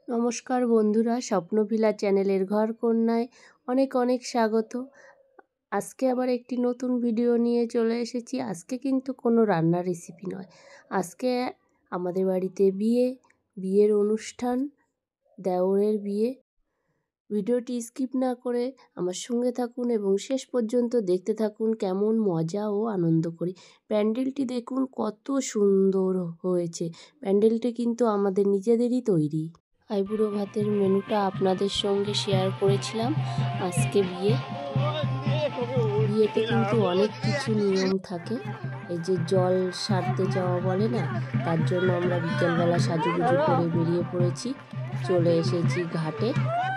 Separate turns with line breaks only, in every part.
নমস্কার বন্ধুরা, স্বপ্নভিলা চ্যানেলের ঘর কন্যায় অনেক অনেক স্বাগত। আজকে আবার একটি নতুন ভিডিও নিয়ে চলে এসেছি। আজকে কিন্তু কোনো রান্নার রেসিপি নয়, আজকে আমাদের বাড়িতে বিয়ের অনুষ্ঠান, দেওরের বিয়ে। ভিডিওটি স্কিপ না করে আমার সঙ্গে থাকুন এবং শেষ পর্যন্ত দেখতে থাকুন, কেমন মজা ও আনন্দ করি। প্যান্ডেলটি দেখুন কত সুন্দর হয়েছে। প্যান্ডেলটি কিন্তু আমাদের নিজেদেরই তৈরি। আইবুড়ো ভাতের মেনুটা আপনাদের সঙ্গে শেয়ার করেছিলাম। আজকে বিয়েতে কিন্তু অনেক কিছু নিয়ম থাকে। এই যে জল সারতে যাওয়া বলে না, তার জন্য আমরা বিকেলবেলা সাজুগুজু করে বেরিয়ে পড়েছি, চলে এসেছি ঘাটে।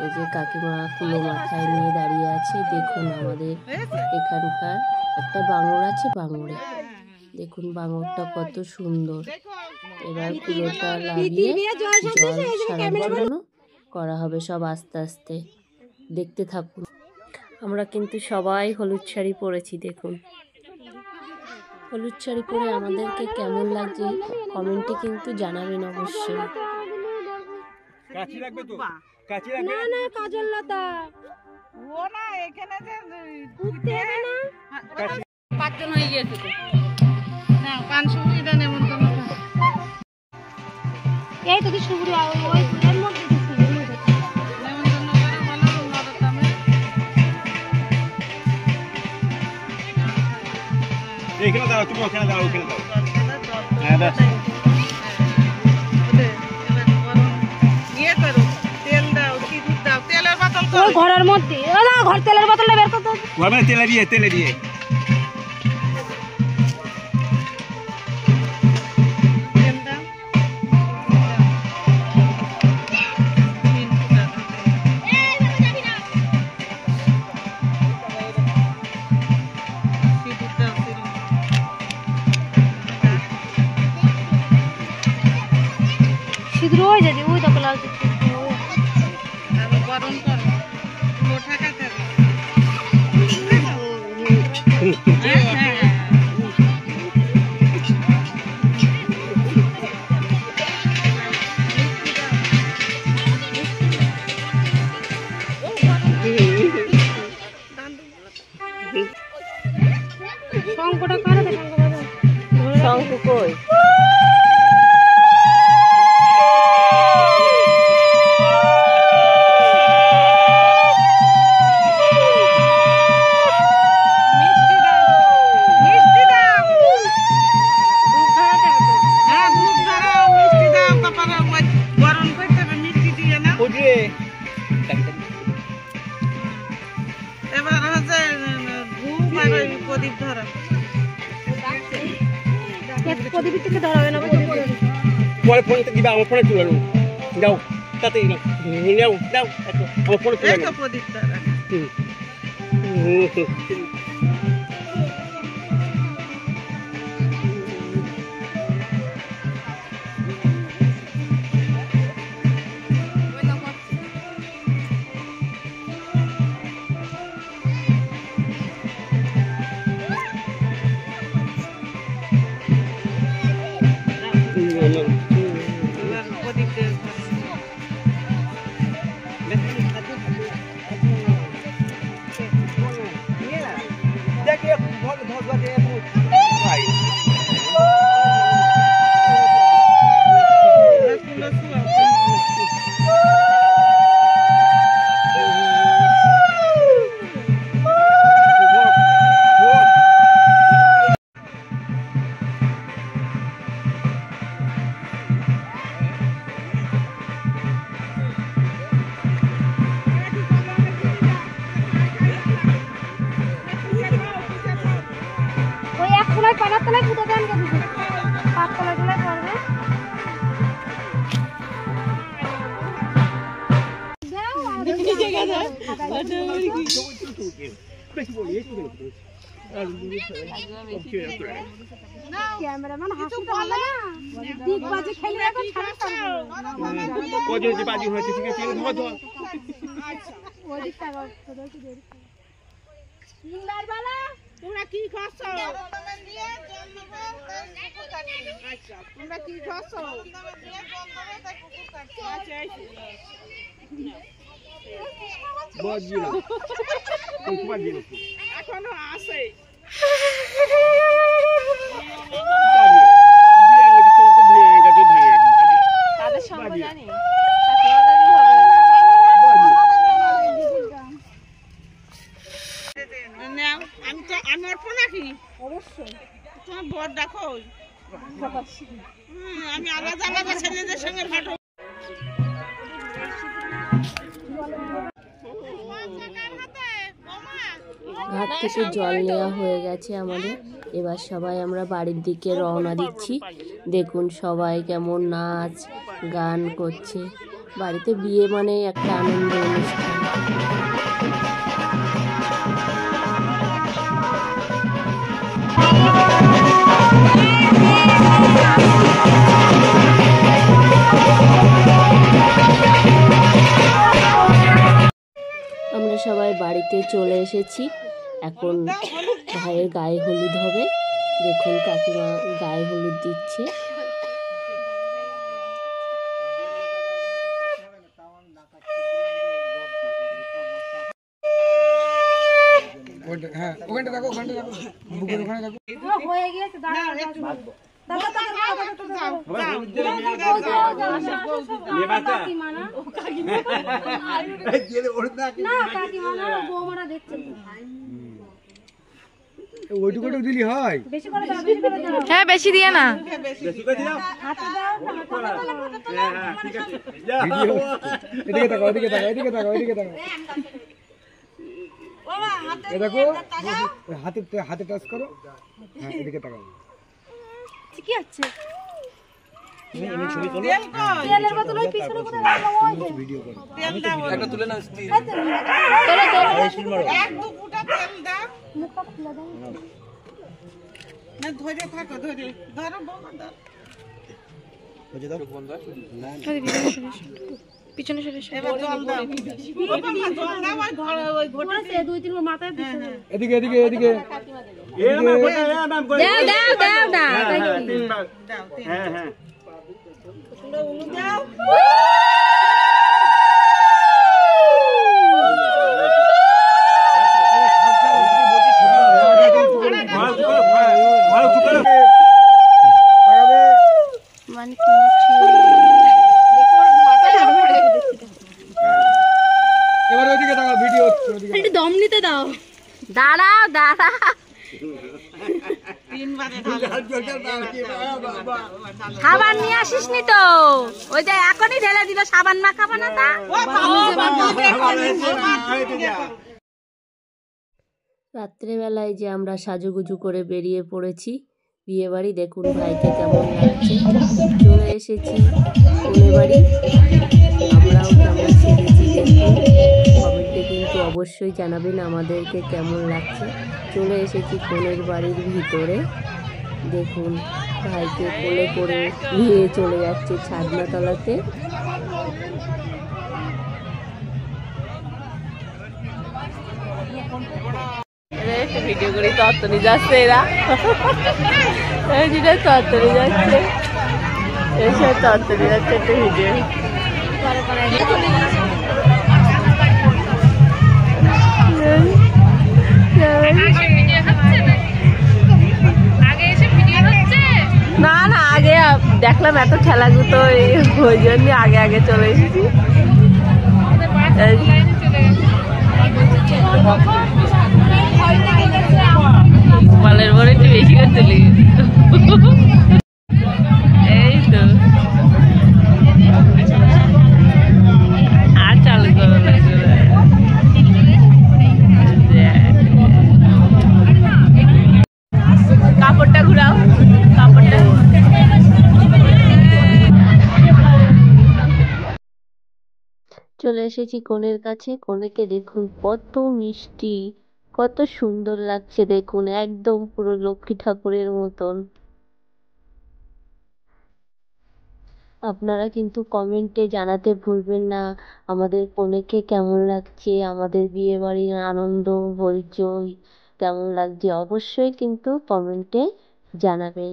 এই যে কাকিমা কুলো মাথায় নিয়ে দাঁড়িয়ে আছে। দেখুন আমাদের এখানকার একটা বাঙর আছে, বাঙরে দেখুন বাঙরটা কত সুন্দর। এবার কুলোটা লাগিয়ে জল সারার জন্য করা হবে সব আস্তে আস্তে, দেখতে থাকুন। আমরা কিন্তু সবাই হলুদ শাড়ি পরেছি। দেখুন হলুদ শাড়ি পরে আমাদেরকে কেমন লাগছে কমেন্টে কিন্তু জানাবেন অবশ্যই।
পাঁচজন হয়ে গিয়েছে তো না, পান সুবিধা নেমন এই তো সুগুড়ি ওই এর মধ্যে
এখানে দাও, তুমি ওখানে দাও, ওখানে দাও। হ্যাঁ দাও। ইয়ে করো, তেল দাও, কি দুধ দাও, তেলের বোতল কই ঘরের মধ্যে? ওলা ঘর তেলের বোতলটা বের করতে হবে। ঘরে তেলে দিয়ে তেল দাও।
রোজ যদি ওই তো লাল গরম কর মোটা কাটা শঙ্কটা করে দে,
শঙ্খ কই?
এবার হচ্ছে ঘুম আর প্রদীপ ধরা, প্রদীপ থেকে ধরাবে না,
পরে ফোন দিবা, আমার ফোনে তুলে নাও, দাও তাতে নাও, দাও আমার ফোনে তুলে নাও
প্রদীপ ধরা। পাড়ার তলায় পুঁতে দেন, পাড় তলায় তলায় পড়বে। ক্যামেরাম্যান হাসি তো ভালো না, দিক বাজে খেলে এখন
কজন যে বাজি হয়েছে, ঠিক আছে
ওদিকটা সুন্দর বালা
তোমরা কি খাচ্ছ? আচ্ছা তোমরা কি খাচ্ছ? এখনো আছে।
তাদের সঙ্গে জানি
আমি অল্প নাকি? অবশ্যই তোমার বর দেখো। আমি আলাদা আলাদা ছেলেদের সঙ্গে ফটো।
ঘাট থেকে জল নেওয়া হয়ে গেছে আমাদের। এবার সবাই আমরা বাড়ির দিকে রওনা দিচ্ছি। দেখুন সবাই কেমন নাচ গান করছে। বাড়িতে বিয়ে মানে একটা আনন্দ অনুষ্ঠান। আমরা সবাই বাড়িতে চলে এসেছি। এখন ভাইয়ের গায়ে হলুদ হবে। দেখুন কাকিমা গায়ে হলুদ দিচ্ছে।
ওইটুকু দিলি হয়?
হ্যাঁ বেশি দিয়ে না
এদিকে তাকাও, এদিকে তাকাও, এদিকে তাকাও, এদিকে তাকাও। এ দেখো হাতে হাতে টাচ করো। হ্যাঁ এদিকে তাকাও।
ঠিকই আছে
তেলের বোতল ওই পিছনে করে লাগাও।
ভিডিও করো।
একটা তুলে নাও। এক দু ফুটা তেল দাও। মুখটা খুলে দাও। না ধরে থাকো, ধরে ধরো বৌমা দাও।
বুঝে দাও কোন দাও? না
পিছনে সরে
এবার জল দাও। জল দাও ওই ঘরে ওই ঘটে দুই তিন মাথায় দিতে।
এদিকে এদিকে এদিকে।
দাও দাও দাও না
দাও হ্যাঁ হ্যাঁ তোমরা উলু দাও।
এবার ওইদিকে তাকাও, ভিডিও হচ্ছে ওইদিকে।
একটু দম নিতে দাও। দাঁড়াও দাঁড়া
তিনবারে
সাবান নিয়ে আসিস নি তো? ওই যে এখনই ঢেলে দিল, সাবান মাখাবো না তা?
রাত্রেবেলায় যে আমরা সাজুগুজু করে বেরিয়ে পড়েছি বিয়ে বাড়ি। দেখুন ভাইকে কেমন লাগছে। চলে এসেছি কনে বাড়ি। আমরাও কেমন সেজেছি দেখুন। কমেন্টে কিন্তু অবশ্যই জানাবেন আমাদেরকে কেমন লাগছে। চলে এসেছি কনের বাড়ির ভিতরে। দেখুন ভাইকে কোলে করে নিয়ে চলে যাচ্ছে ছাদনাতলাতে। ভিডিও করি তত্তরি যাচ্ছে এরা। তত্তরি যাচ্ছে, এসে তত্তরি যাচ্ছে একটা ভিডিও। না না আগে দেখলাম এত খেলাগুতো, ওই জন্য আগে আগে চলে এসেছি। মালের পরে একটু বেশি করে চলে গেছি। এই তো আর চালু করা লাগবে। কাপড়টা ঘুরাও, কাপড়টা। চলে এসেছি কনের কাছে। কনেকে দেখুন কত মিষ্টি, কত সুন্দর লাগছে দেখুন, একদম পুরো লক্ষ্মী ঠাকুরের মতন। আপনারা কিন্তু কমেন্টে জানাতে ভুলবেন না আমাদের কনেকে কেমন লাগছে, আমাদের বিয়ে বাড়ির আনন্দ হইচই কেমন লাগছে অবশ্যই কিন্তু কমেন্টে জানাবে।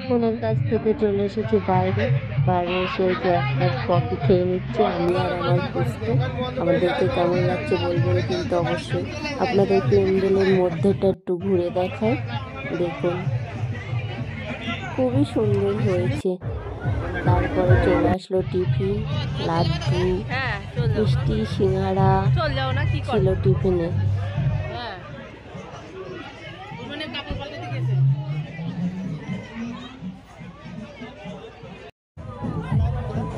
ফোনের কাছ থেকে চলে এসেছি বাইরে এসে যে একটা কফি খেয়ে নিচ্ছি আমি আর আমার পুষ্প। আমাদেরকে কেমন লাগছে বলবেন কিন্তু অবশ্যই। আপনাদের প্যান্ডেলের মধ্যেটা একটু ঘুরে দেখায়, দেখুন খুবই সুন্দর হয়েছে। তারপরে চলে আসলো টিফিন, লাড্ডু, মিষ্টি, সিঙ্গাড়া ছিল টিফিনে।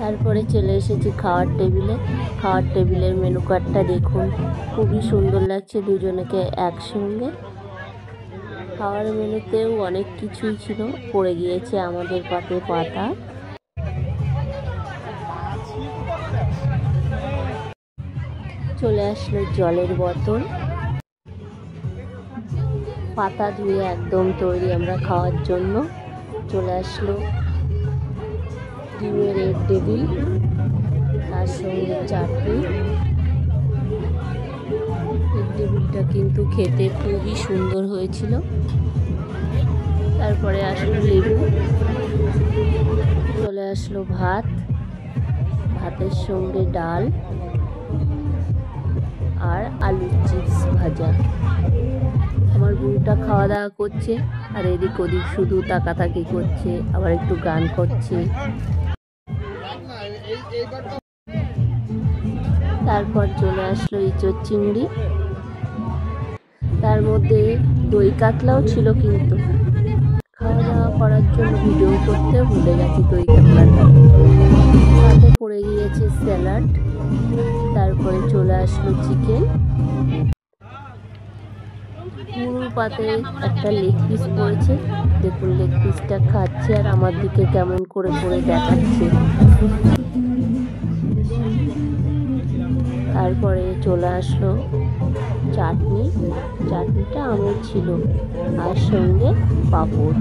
তারপরে চলে এসেছি খাওয়ার টেবিলে। খাওয়ার টেবিলের মেনু কার্ডটা দেখুন, খুবই সুন্দর লাগছে দুজনেকে একসঙ্গে। খাওয়ার মেনুতেও অনেক কিছুই ছিল, পড়ে গিয়েছে আমাদের পাতে পাতা। চলে আসলো জলের বোতল, পাতা ধুয়ে একদম তৈরি আমরা খাওয়ার জন্য। চলে আসলো ডিমের এগ টেবিল, তার সঙ্গে চাটনি। এগ টেবিলটা কিন্তু খেতে খুবই সুন্দর হয়েছিল। তারপরে আসলো লেবু, চলে আসলো ভাত, ভাতের সঙ্গে ডাল আর আলুর চিপস ভাজা। আমার বোনটা খাওয়া দাওয়া করছে আর এদিক ওদিক শুধু তাকাতাকি করছে, আবার একটু গান করছে। তারপর চলে আসলো ইঁচড় চিংড়ি, তার মধ্যে দই কাতলাও ছিল, কিন্তু খাওয়া দাওয়া করার জন্য ভিডিও করতে ভুলে গেছি দই কাতলাটা। সাথে পড়ে গিয়েছে স্যালাড। তারপরে চলে আসলো চিকেন, পুরো পাতে একটা লেগ পিস পড়েছে। দেখুন লেগ পিসটা খাচ্ছে আর আমার দিকে কেমন করে করে দেখাচ্ছে। তারপরে চলে আসলো চাটনি, চাটনিটা আমের ছিল আর সঙ্গে পাঁপড়।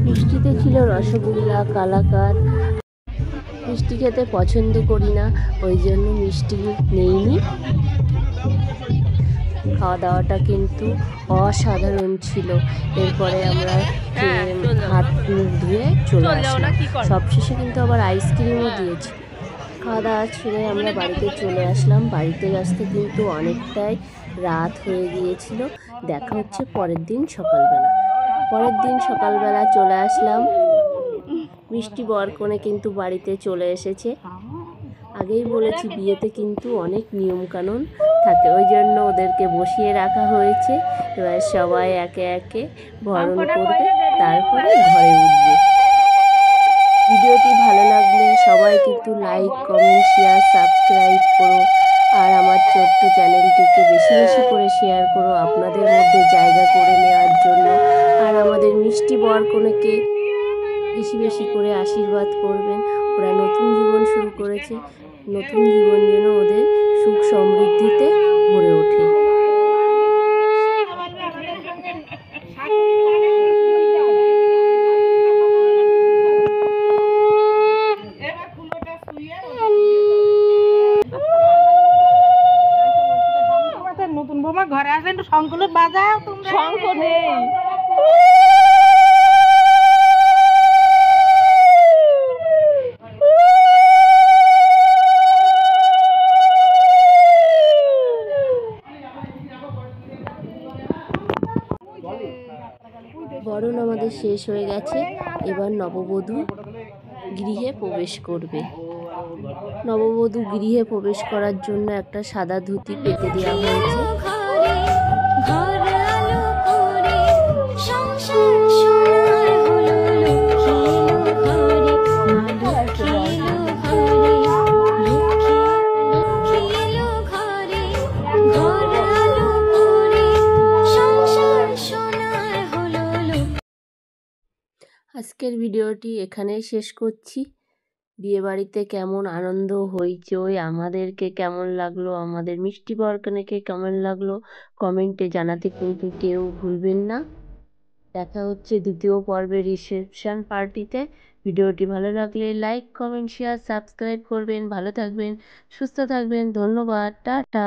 মিষ্টিতে ছিল রসগোল্লা, কালাকাঁদ। মিষ্টি খেতে পছন্দ করি না, ওই জন্য মিষ্টি নেইনি। খাওয়া দাওয়াটা কিন্তু অসাধারণ ছিল। এরপরে আমরা হাত মুখ ধুয়ে চলে আসলাম। সবশেষে কিন্তু আবার আইসক্রিমও দিয়েছি। খাওয়া দাওয়া ছেড়ে আমরা বাড়িতে চলে আসলাম। বাড়িতে আসতে কিন্তু অনেকটাই রাত হয়ে গিয়েছিল। দেখা হচ্ছে পরের দিন সকালবেলা। পরের দিন সকালবেলা চলে আসলাম, মিষ্টি বরকনে কিন্তু বাড়িতে চলে এসেছে। আগেই বলেছি বিয়েতে কিন্তু অনেক নিয়মকানুন থাকে, ওই জন্য ওদেরকে বসিয়ে রাখা হয়েছে। এবার সবাই একে একে বরণ করবে, তারপরে ঘরে উঠবে। ভিডিওটি ভালো লাগলে সবাই কিন্তু লাইক, কমেন্ট, শেয়ার, সাবস্ক্রাইব করো। আর আমার ছোট্ট চ্যানেলটিকে বেশি বেশি করে শেয়ার করো আপনাদের মধ্যে জায়গা করে নেওয়ার জন্য। আর আমাদের মিষ্টি বরকনেকে বেশি বেশি করে আশীর্বাদ করবেন। ওরা নতুন জীবন শুরু করেছে, নতুন জীবন যেন ওদের সুখ সমৃদ্ধিতে ভরে ওঠে।
নতুন বৌমা ঘরে আসলে একটু শঙ্কলে বাজাও, তোমরা শঙ্খ নেই।
বরণ আমাদের শেষ হয়ে গেছে, এবার নববধূ গৃহে প্রবেশ করবে। নববধূ গৃহে প্রবেশ করার জন্য একটা সাদা ধুতি পেতে দেওয়া হয়েছে। আজকের ভিডিওটি এখানেই শেষ করছি। বিয়েবাড়িতে কেমন আনন্দ হইচই, আমাদেরকে কেমন লাগলো, আমাদের মিষ্টি বরকনেকে কেমন লাগলো কমেন্টে জানাতে কিন্তু কেউ ভুলবেন না। দেখা হচ্ছে দ্বিতীয় পর্বের রিসেপশন পার্টিতে। ভিডিওটি ভালো লাগলে লাইক, কমেন্ট, শেয়ার, সাবস্ক্রাইব করবেন। ভালো থাকবেন, সুস্থ থাকবেন। ধন্যবাদ। টাটা।